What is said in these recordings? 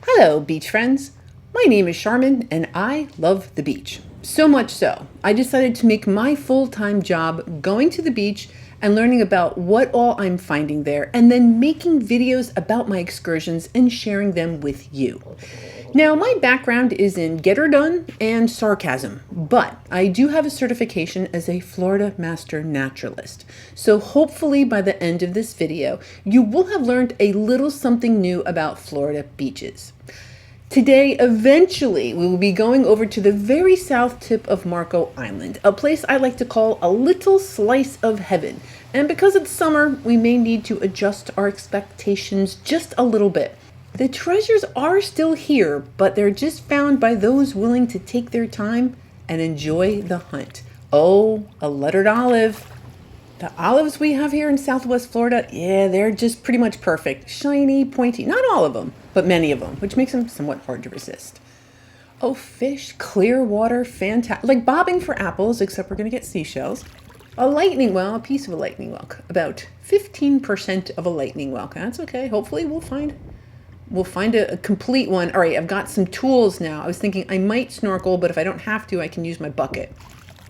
Hello, beach friends. My name is Charmin and I love the beach. So much so, I decided to make my full-time job going to the beach and learning about what all I'm finding there and then making videos about my excursions and sharing them with you. Now, my background is in get her done and sarcasm, but I do have a certification as a Florida Master Naturalist. So hopefully by the end of this video, you will have learned a little something new about Florida beaches. Today, eventually, we will be going over to the very south tip of Marco Island, a place I like to call a little slice of heaven. And because it's summer, we may need to adjust our expectations just a little bit. The treasures are still here, but they're just found by those willing to take their time and enjoy the hunt. Oh, a lettered olive. The olives we have here in Southwest Florida, yeah, they're just pretty much perfect. Shiny, pointy, not all of them, but many of them, which makes them somewhat hard to resist. Oh, fish, clear water, fantastic. Like bobbing for apples, except we're going to get seashells. A lightning well, a piece of a lightning well, about 15% of a lightning well. That's okay. Hopefully we'll find a complete one. All right, I've got some tools now. I was thinking I might snorkel, but if I don't have to, I can use my bucket.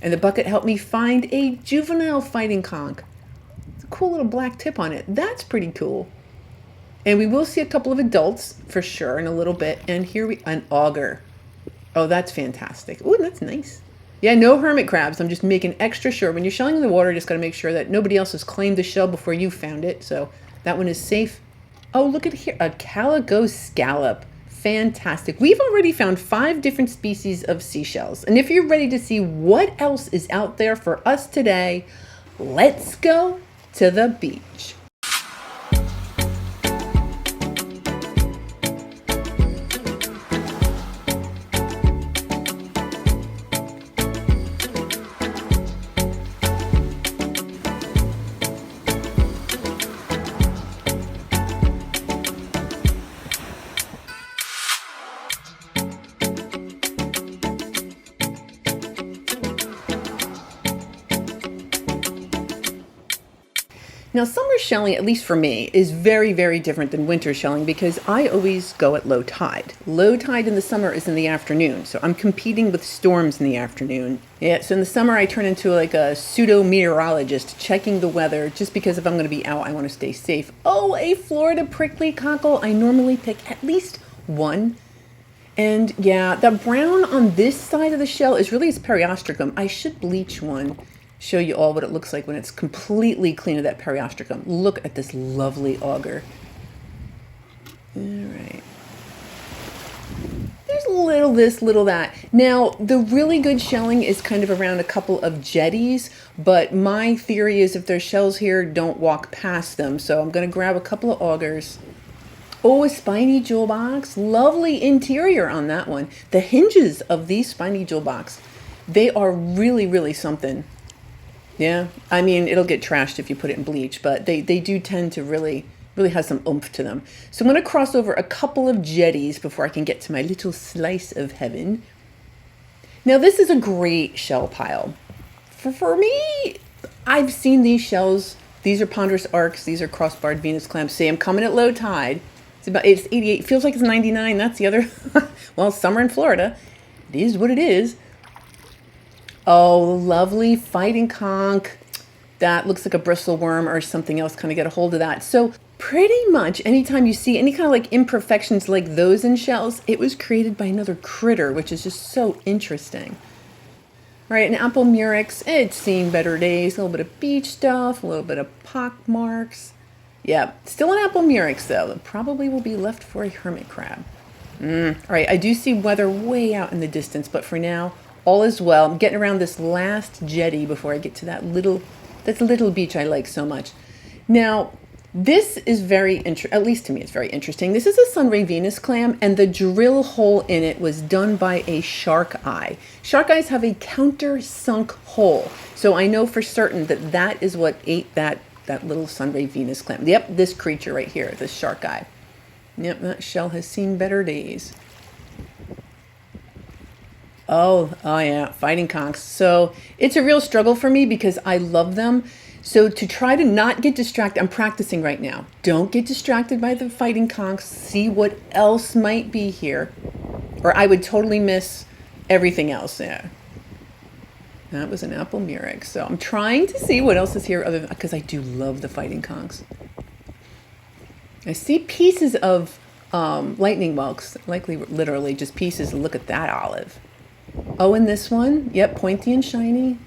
And the bucket helped me find a juvenile fighting conch. It's a cool little black tip on it. That's pretty cool. And we will see a couple of adults for sure in a little bit. And here an auger. Oh, that's fantastic. Oh, that's nice. Yeah, no hermit crabs. I'm just making extra sure. When you're shelling in the water, just got to make sure that nobody else has claimed the shell before you found it. So that one is safe. Oh, look at here, a calico scallop. Fantastic. We've already found 5 different species of seashells. And if you're ready to see what else is out there for us today, let's go to the beach. Now, summer shelling, at least for me, is very, very different than winter shelling because I always go at low tide. Low tide in the summer is in the afternoon, so I'm competing with storms in the afternoon. Yeah, so in the summer I turn into like a pseudo-meteorologist checking the weather just because if I'm going to be out, I want to stay safe. Oh, a Florida prickly cockle. I normally pick at least one. And yeah, the brown on this side of the shell is really its periostracum. I should bleach one. Show you all what it looks like when it's completely clean of that periostracum. Look at this lovely auger. All right. There's little this, little that. Now, the really good shelling is kind of around a couple of jetties, but my theory is if there's shells here, don't walk past them. So I'm going to grab a couple of augers. Oh, a spiny jewel box. Lovely interior on that one. The hinges of these spiny jewel box, they are really, really something. Yeah, I mean, it'll get trashed if you put it in bleach, but they do tend to really have some oomph to them. So I'm going to cross over a couple of jetties before I can get to my little slice of heaven. Now, this is a great shell pile. For me, I've seen these shells. These are ponderous arcs. These are crossbarred Venus clams. See, I'm coming at low tide. It's 88. It feels like it's 99. That's the other. Well, summer in Florida. It is what it is. Oh, lovely fighting conch. That looks like a bristle worm or something else. Kind of get a hold of that. So pretty much anytime you see any kind of like imperfections like those in shells, it was created by another critter, which is just so interesting. All right, an apple murex, it's seen better days. A little bit of beach stuff, a little bit of pock marks. Yeah, still an apple murex though. That probably will be left for a hermit crab. All right, I do see weather way out in the distance, but for now, all is well. I'm getting around this last jetty before I get to that little beach I like so much. Now, this is at least to me, it's very interesting. This is a sunray Venus clam, and the drill hole in it was done by a shark eye. Shark eyes have a counter-sunk hole, so I know for certain that that is what ate that little sunray Venus clam. Yep, this creature right here, this shark eye. Yep, that shell has seen better days. Oh yeah, fighting conchs. So it's a real struggle for me because I love them. So to try to not get distracted, I'm practicing right now. Don't get distracted by the fighting conchs. See what else might be here. Or I would totally miss everything else. Yeah. That was an apple murex. So I'm trying to see what else is here other than, because I do love the fighting conchs. I see pieces of lightning whelks, likely literally just pieces. Look at that olive. Oh, and this one, yep, pointy and shiny.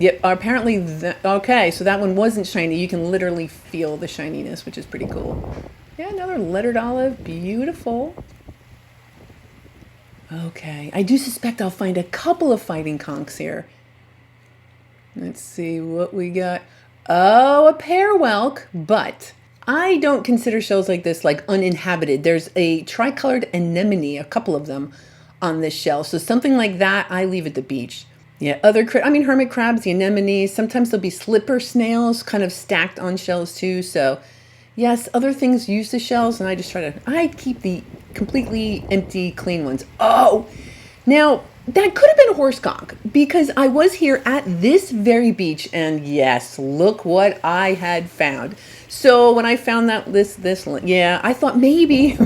Yep, apparently, okay, so that one wasn't shiny. You can literally feel the shininess, which is pretty cool. Yeah, another lettered olive, beautiful. Okay, I do suspect I'll find a couple of fighting conchs here. Let's see what we got. Oh, a pear whelk, but I don't consider shells like this like uninhabited. There's a tricolored anemone, a couple of them on this shell. So something like that, I leave at the beach. Yeah, hermit crabs, the anemones, sometimes there'll be slipper snails kind of stacked on shells too. So yes, other things use the shells and I keep the completely empty, clean ones. Oh, now that could have been a horse conch because I was here at this very beach and yes, look what I had found. So when I found that yeah, I thought maybe,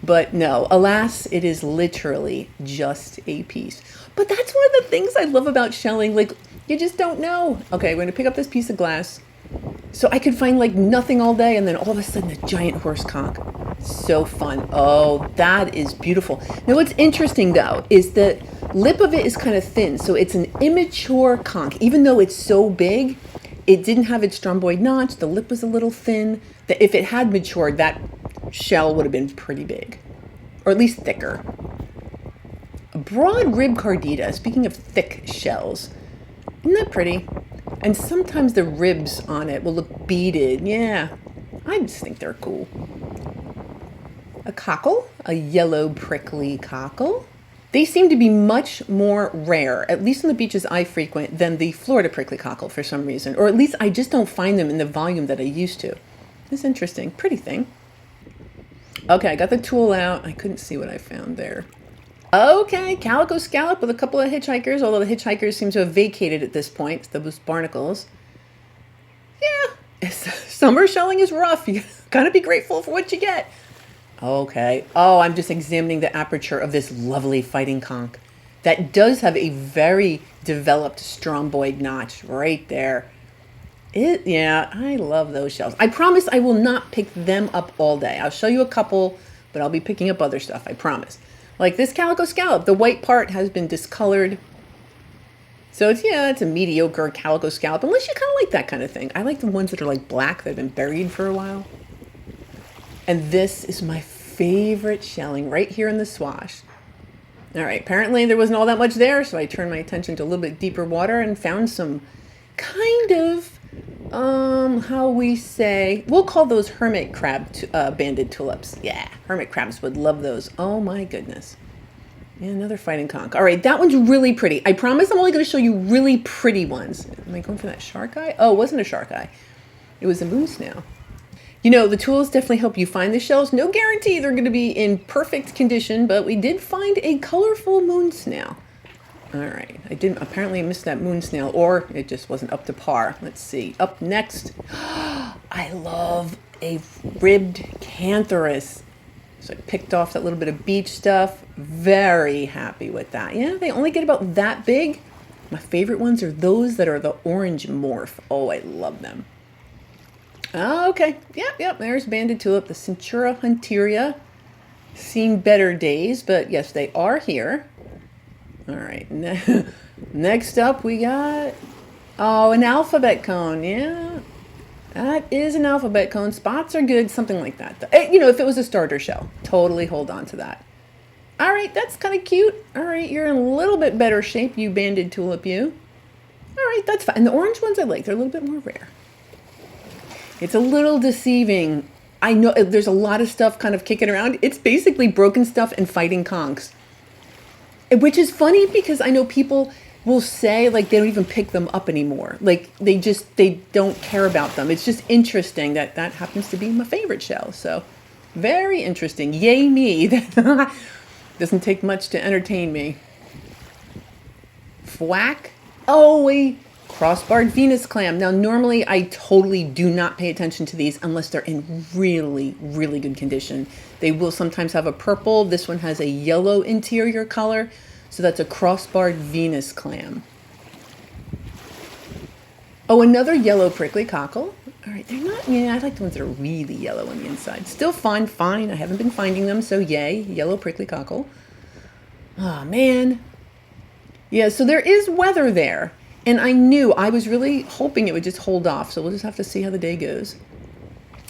but no, alas, it is literally just a piece. But that's one of the things I love about shelling. Like, you just don't know. Okay, we're going to pick up this piece of glass. So I could find like nothing all day and then all of a sudden a giant horse conch. So fun. Oh, that is beautiful. Now what's interesting though is the lip of it is kind of thin. So it's an immature conch. Even though it's so big, it didn't have its stromboid notch. The lip was a little thin. If it had matured, that shell would have been pretty big. Or at least thicker. A broad rib cardita, speaking of thick shells. Isn't that pretty? And sometimes the ribs on it will look beaded. Yeah, I just think they're cool. A cockle, a yellow prickly cockle. They seem to be much more rare, at least on the beaches I frequent, than the Florida prickly cockle for some reason. Or at least I just don't find them in the volume that I used to. It's interesting. Pretty thing. Okay, I got the tool out. I couldn't see what I found there. Okay, calico scallop with a couple of hitchhikers, although the hitchhikers seem to have vacated at this point, those barnacles. Yeah, summer shelling is rough. You gotta be grateful for what you get. Okay. Oh, I'm just examining the aperture of this lovely fighting conch. That does have a very developed stromboid notch right there. Yeah, I love those shells. I promise I will not pick them up all day. I'll show you a couple, but I'll be picking up other stuff, I promise. Like this calico scallop, the white part has been discolored. So it's a mediocre calico scallop, unless you kind of like that kind of thing. I like the ones that are like black, that have been buried for a while. And this is my favorite shelling right here in the swash. All right, apparently there wasn't all that much there, so I turned my attention to a little bit deeper water and found some kind of, how we say, we'll call those hermit crab banded tulips. Yeah, hermit crabs would love those. Oh my goodness. And another fighting conch. All right, that one's really pretty. I promise I'm only going to show you really pretty ones. Am I going for that shark eye? Oh, it wasn't a shark eye. It was a moon snail. You know, the tools definitely help you find the shells. No guarantee they're going to be in perfect condition, but we did find a colorful moon snail. All right, apparently I missed that moon snail, or it just wasn't up to par. Let's see. Up next, I love a ribbed cantharus. So I picked off that little bit of beach stuff. Very happy with that. Yeah, they only get about that big. My favorite ones are those that are the orange morph. Oh, I love them. Okay, yep, there's banded tulip, the Centura hunteria. Seen better days, but yes, they are here. All right, next up we got, an alphabet cone. Yeah, that is an alphabet cone. Spots are good, something like that. If it was a starter shell, totally hold on to that. All right, that's kind of cute. All right, you're in a little bit better shape, you banded tulip, you. All right, that's fine. And the orange ones I like, they're a little bit more rare. It's a little deceiving. I know there's a lot of stuff kind of kicking around. It's basically broken stuff and fighting conchs. Which is funny because I know people will say like they don't even pick them up anymore. Like they don't care about them. It's just interesting that happens to be my favorite shell. So very interesting. Yay me. Doesn't take much to entertain me. Thwack. Oh, a crossbarred Venus clam. Now, normally I totally do not pay attention to these unless they're in really, really good condition. They will sometimes have a purple. This one has a yellow interior color. So that's a crossbarred Venus clam. Oh, another yellow prickly cockle. All right, they're not, yeah, I like the ones that are really yellow on the inside. Still fine. I haven't been finding them, so yay, yellow prickly cockle. Oh, man. Yeah, so there is weather there. And I was really hoping it would just hold off. So we'll just have to see how the day goes.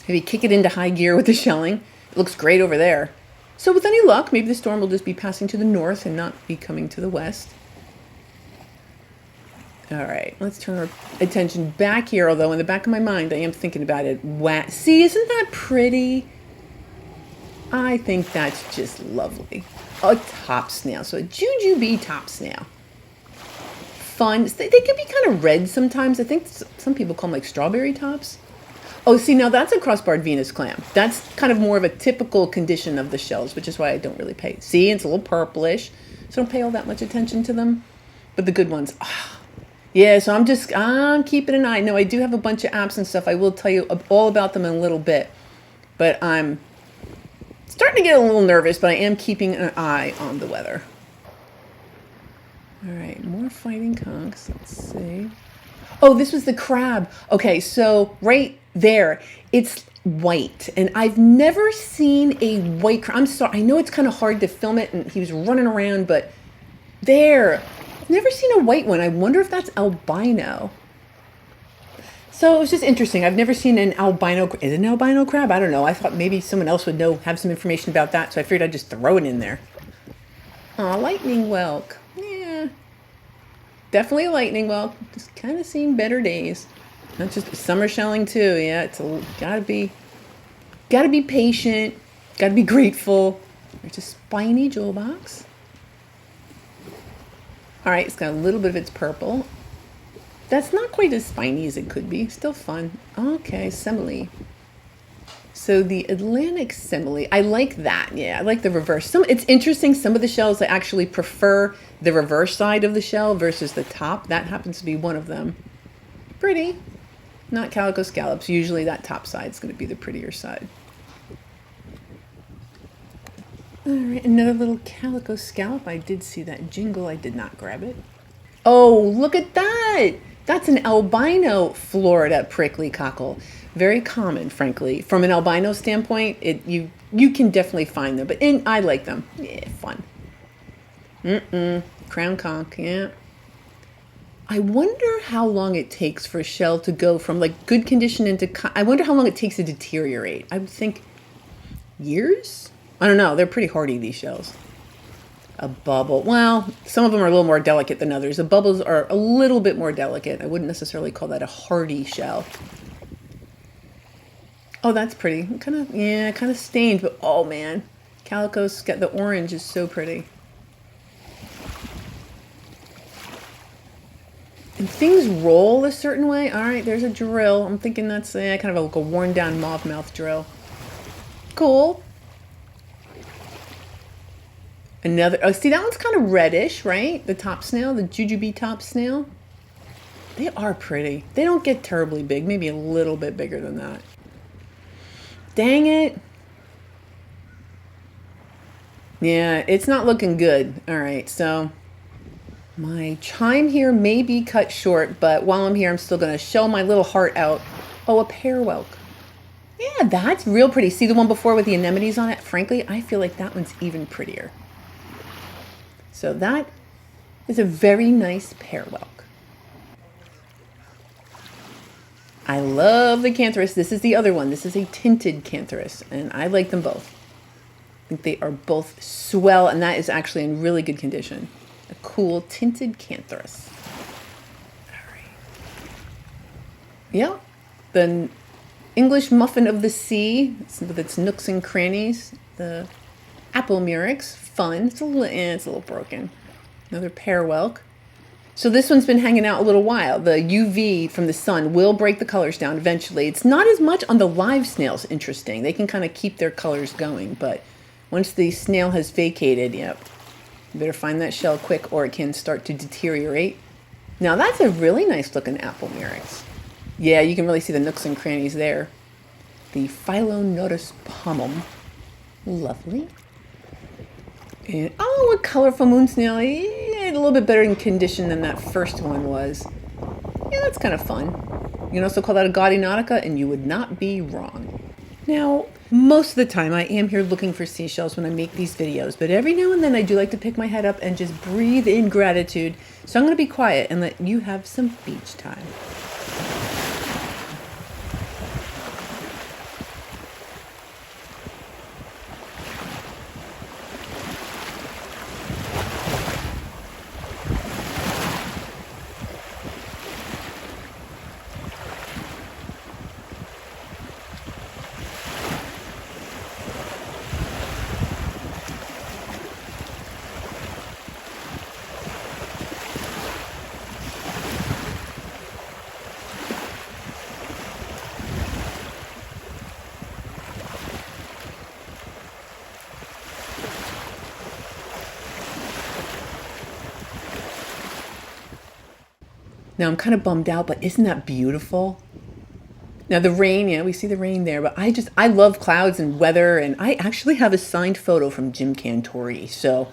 Maybe kick it into high gear with the shelling. It looks great over there. So with any luck, maybe the storm will just be passing to the north and not be coming to the west. All right, let's turn our attention back here. Although in the back of my mind, I am thinking about it. Wow. See, isn't that pretty? I think that's just lovely. A top snail. So a jujube top snail. Fun. They can be kind of red sometimes. I think some people call them like strawberry tops. Oh, see, now that's a crossbarred Venus clam. That's kind of more of a typical condition of the shells, which is why I don't really pay. See, it's a little purplish, so I don't pay all that much attention to them. But the good ones, yeah, so I'm keeping an eye. No, I do have a bunch of apps and stuff. I will tell you all about them in a little bit. But I'm starting to get a little nervous, but I am keeping an eye on the weather. All right, more fighting conchs. Let's see. Oh, this was the crab. Okay, so right there, it's white. And I've never seen a white crab. I'm sorry, I know it's kind of hard to film it, and he was running around, but there. I've never seen a white one. I wonder if that's albino. So it was just interesting. I've never seen an albino. Is it an albino crab? I don't know. I thought maybe someone else would know, have some information about that, so I figured I'd just throw it in there. Aw, lightning whelk. Yeah. Definitely a lightning whelk. Just kind of seen better days. Not just summer shelling too. Yeah, gotta be patient. Gotta be grateful. There's a spiny jewel box. All right, it's got a little bit of its purple. That's not quite as spiny as it could be. Still fun. Okay, semele. So the Atlantic semele, I like that. Yeah, I like the reverse. It's interesting. Some of the shells I actually prefer the reverse side of the shell versus the top. That happens to be one of them. Pretty. Not calico scallops. Usually that top side is going to be the prettier side. All right, another little calico scallop. I did see that jingle. I did not grab it. Oh, look at that. That's an albino Florida prickly cockle. Very common, frankly. From an albino standpoint, you can definitely find them. But I like them. Yeah, fun. Crown conch, yeah. I wonder how long it takes for a shell to go from like good condition into... I wonder how long it takes to deteriorate. I would think years? I don't know. They're pretty hardy, these shells. A bubble. Well, some of them are a little more delicate than others. The bubbles are a little bit more delicate. I wouldn't necessarily call that a hardy shell. Oh, that's pretty. Kind of stained, but oh man. Calico's got the orange is so pretty. And things roll a certain way. All right, there's a drill. I'm thinking that's kind of like a worn down mauve mouth drill. Cool. Another, oh, see, that one's kind of reddish, right? The top snail, the jujube top snail. They are pretty. They don't get terribly big, maybe a little bit bigger than that. Dang it. Yeah, it's not looking good. All right, so my chime here may be cut short, but while I'm here, I'm still going to shell my little heart out. Oh, a pear whelk. Yeah, that's real pretty. See the one before with the anemones on it? Frankly, I feel like that one's even prettier. So that is a very nice pear whelk. I love the cantharus. This is the other one. This is a tinted cantharus, and I like them both. I think they are both swell, and that is actually in really good condition. A cool tinted cantharus. All right. Yeah, the English muffin of the sea with its nooks and crannies. The apple murex, fun. It's a little broken. Another pear whelk. So this one's been hanging out a little while. The UV from the sun will break the colors down eventually. It's not as much on the live snails, interesting. They can kind of keep their colors going, but once the snail has vacated, yep, you better find that shell quick or it can start to deteriorate. Now that's a really nice looking apple murex. Yeah, you can really see the nooks and crannies there. The Philonodus pomum. Lovely. And, oh, a colorful moon snail. Yeah, a little bit better in condition than that first one was. Yeah, that's kind of fun. You can also call that a gaudy nautica, and you would not be wrong. Now, most of the time I am here looking for seashells when I make these videos, but every now and then I do like to pick my head up and just breathe in gratitude. So I'm going to be quiet and let you have some beach time. Now I'm kind of bummed out, but isn't that beautiful? Now the rain, yeah, we see the rain there, but I love clouds and weather, and I actually have a signed photo from Jim Cantori. So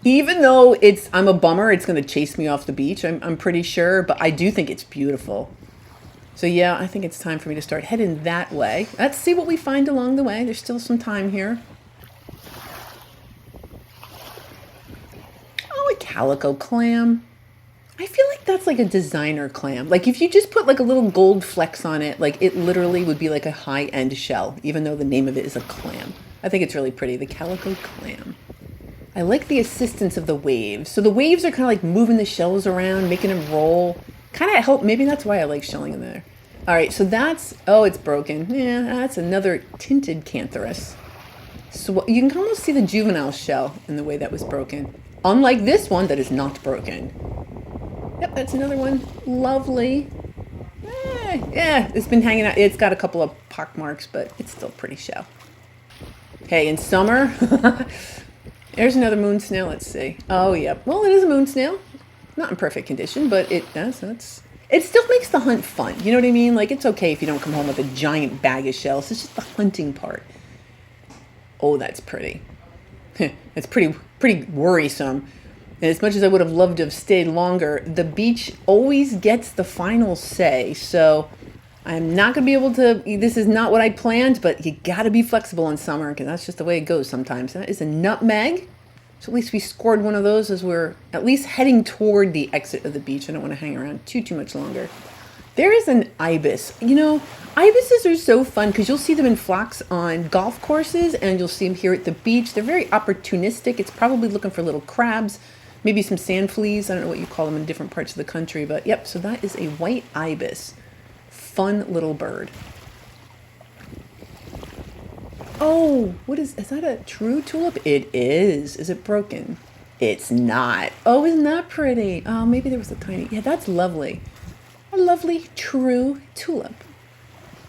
even though I'm a bummer, it's going to chase me off the beach, I'm pretty sure, but I do think it's beautiful. So yeah, I think it's time for me to start heading that way. Let's see what we find along the way. There's still some time here. Oh, a calico clam. I feel like that's like a designer clam. Like if you just put like a little gold flecks on it, like it literally would be like a high-end shell, even though the name of it is a clam. I think it's really pretty, the calico clam. I like the assistance of the waves. So the waves are kind of like moving the shells around, making them roll. Kind of help, maybe that's why I like shelling in there. All right, so that's, oh, it's broken. Yeah, that's another tinted cantharus. So you can almost see the juvenile shell in the way that was broken. Unlike this one that is not broken. Yep, that's another one. Lovely. Yeah, it's been hanging out. It's got a couple of pock marks, but it's still pretty shell. Okay, in summer, there's another moon snail. Let's see. Oh, yep. Well, it is a moon snail. Not in perfect condition, but it still makes the hunt fun. You know what I mean? Like, it's okay if you don't come home with a giant bag of shells. It's just the hunting part. Oh, that's pretty. It's pretty worrisome. And as much as I would have loved to have stayed longer, the beach always gets the final say. So I'm not going to be able to, this is not what I planned, but you got to be flexible in summer because that's just the way it goes sometimes. That is a nutmeg. So at least we scored one of those as we're at least heading toward the exit of the beach. I don't want to hang around too much longer. There is an ibis. You know, ibises are so fun because you'll see them in flocks on golf courses and you'll see them here at the beach. They're very opportunistic. It's probably looking for little crabs. Maybe some sand fleas. I don't know what you call them in different parts of the country, but yep, so that is a white ibis. Fun little bird. Oh, is that a true tulip? It is. Is it broken? It's not. Oh, isn't that pretty? Oh, maybe there was a tiny, yeah, that's lovely. A lovely true tulip.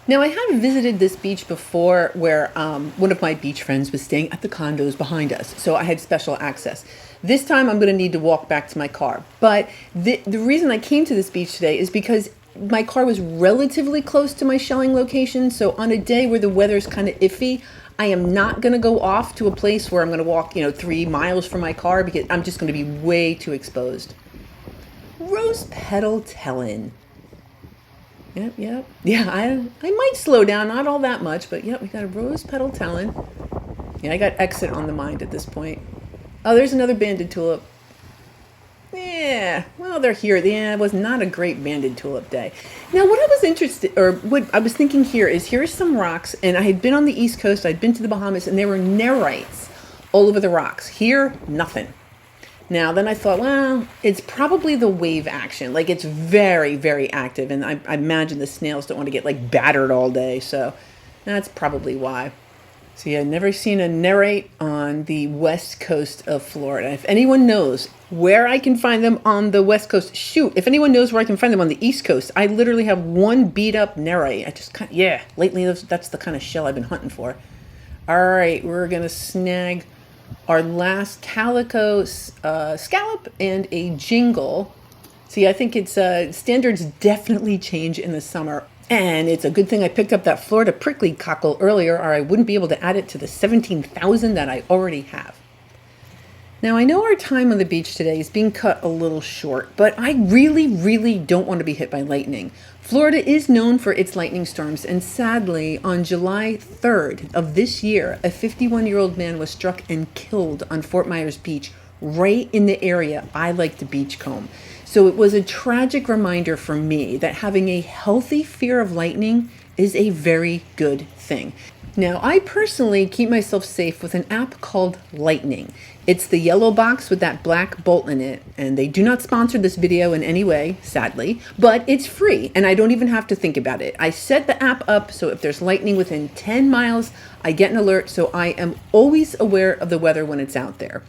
Now, I have visited this beach before where one of my beach friends was staying at the condos behind us, so I had special access. This time, I'm going to need to walk back to my car. But the reason I came to this beach today is because my car was relatively close to my shelling location, so on a day where the weather's kind of iffy, I am not going to go off to a place where I'm going to walk, 3 miles from my car because I'm just going to be way too exposed. Rose petal tellin. Yep. Yeah, I might slow down, not all that much, but yep, we got a rose petal tellin. Yeah, I got exit on the mind at this point. Oh, there's another banded tulip. Yeah, well, they're here. Yeah, it was not a great banded tulip day. Now, what I was thinking here's some rocks, and I had been on the East Coast, I'd been to the Bahamas, and there were nerites all over the rocks. Here, nothing. Now, then I thought, well, it's probably the wave action. Like, it's very, very active, and I imagine the snails don't want to get, like, battered all day, so that's probably why. So yeah, never seen a nerite on the west coast of Florida. If anyone knows where I can find them on the west coast, shoot. If anyone knows where I can find them on the east coast, I literally have one beat up nerite. Lately that's the kind of shell I've been hunting for. All right, we're going to snag our last calico scallop and a jingle. See, I think it's standards definitely change in the summer. And it's a good thing I picked up that Florida prickly cockle earlier, or I wouldn't be able to add it to the 17,000 that I already have. Now, I know our time on the beach today is being cut a little short, but I really don't want to be hit by lightning. Florida is known for its lightning storms, and sadly, on July 3rd of this year, a 51-year-old man was struck and killed on Fort Myers Beach, right in the area I like to beachcomb. So it was a tragic reminder for me that having a healthy fear of lightning is a very good thing. Now, I personally keep myself safe with an app called Lightning. It's the yellow box with that black bolt in it, and they do not sponsor this video in any way, sadly, but it's free, and I don't even have to think about it. I set the app up so if there's lightning within 10 miles, I get an alert, so I am always aware of the weather when it's out there.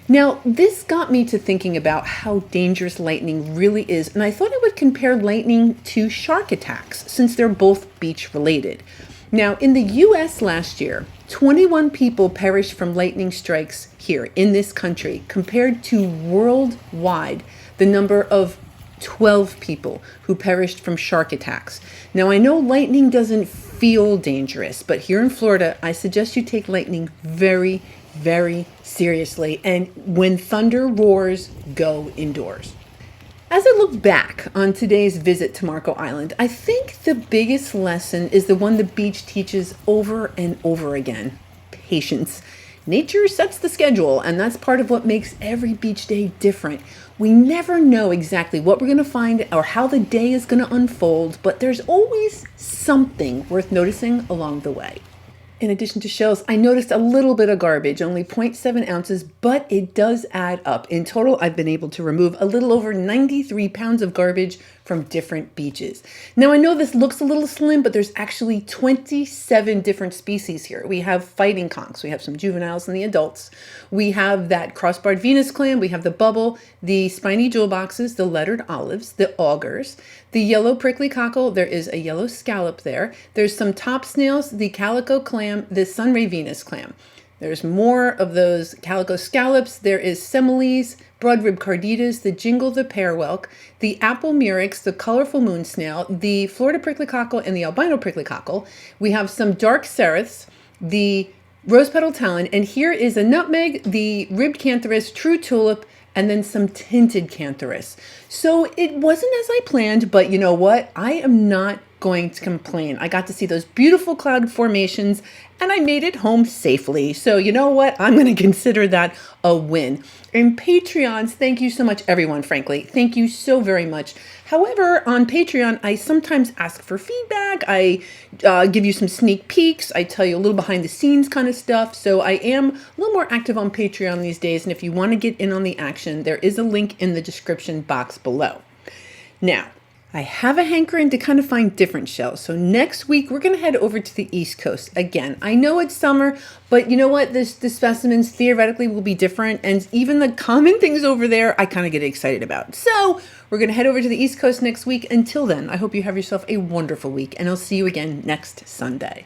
Now, this got me to thinking about how dangerous lightning really is, and I thought I would compare lightning to shark attacks, since they're both beach related. Now, in the US last year, 21 people perished from lightning strikes here in this country, compared to worldwide the number of 12 people who perished from shark attacks. Now, I know lightning doesn't feel dangerous, but here in Florida, I suggest you take lightning very seriously, and when thunder roars, go indoors. As I look back on today's visit to Marco Island, I think the biggest lesson is the one the beach teaches over and over again: patience. Nature sets the schedule, and that's part of what makes every beach day different. We never know exactly what we're going to find or how the day is going to unfold, but there's always something worth noticing along the way. In addition to shells, I noticed a little bit of garbage, only 0.7 ounces, but it does add up. In total, I've been able to remove a little over 93 pounds of garbage from different beaches. Now, I know this looks a little slim, but there's actually 27 different species here. We have fighting conchs, we have some juveniles and the adults. We have that crossbarred Venus clam, we have the bubble, the spiny jewel boxes, the lettered olives, the augers, the yellow prickly cockle, there is a yellow scallop there. There's some top snails, the calico clam, the sunray Venus clam. There's more of those calico scallops. There is semiles, broad rib carditas, the jingle, the pearwhelk, the apple murex, the colorful moon snail, the Florida prickly cockle, and the albino prickly cockle. We have some dark serifs, the rose petal talon, and here is a nutmeg, the ribbed cantharus, true tulip, and then some tinted cantharus. So it wasn't as I planned, but you know what? I am not going to complain. I got to see those beautiful cloud formations, and I made it home safely. So you know what? I'm going to consider that a win. And Patreons, thank you so much, everyone, frankly. Thank you so very much. However, on Patreon, I sometimes ask for feedback. I give you some sneak peeks. I tell you a little behind the scenes kind of stuff. So I am a little more active on Patreon these days. And if you want to get in on the action, there is a link in the description box below. Now, I have a hankering to kind of find different shells. So next week, we're going to head over to the East Coast. Again, I know it's summer, but you know what? The specimens theoretically will be different. And even the common things over there, I kind of get excited about. So we're going to head over to the East Coast next week. Until then, I hope you have yourself a wonderful week, and I'll see you again next Sunday.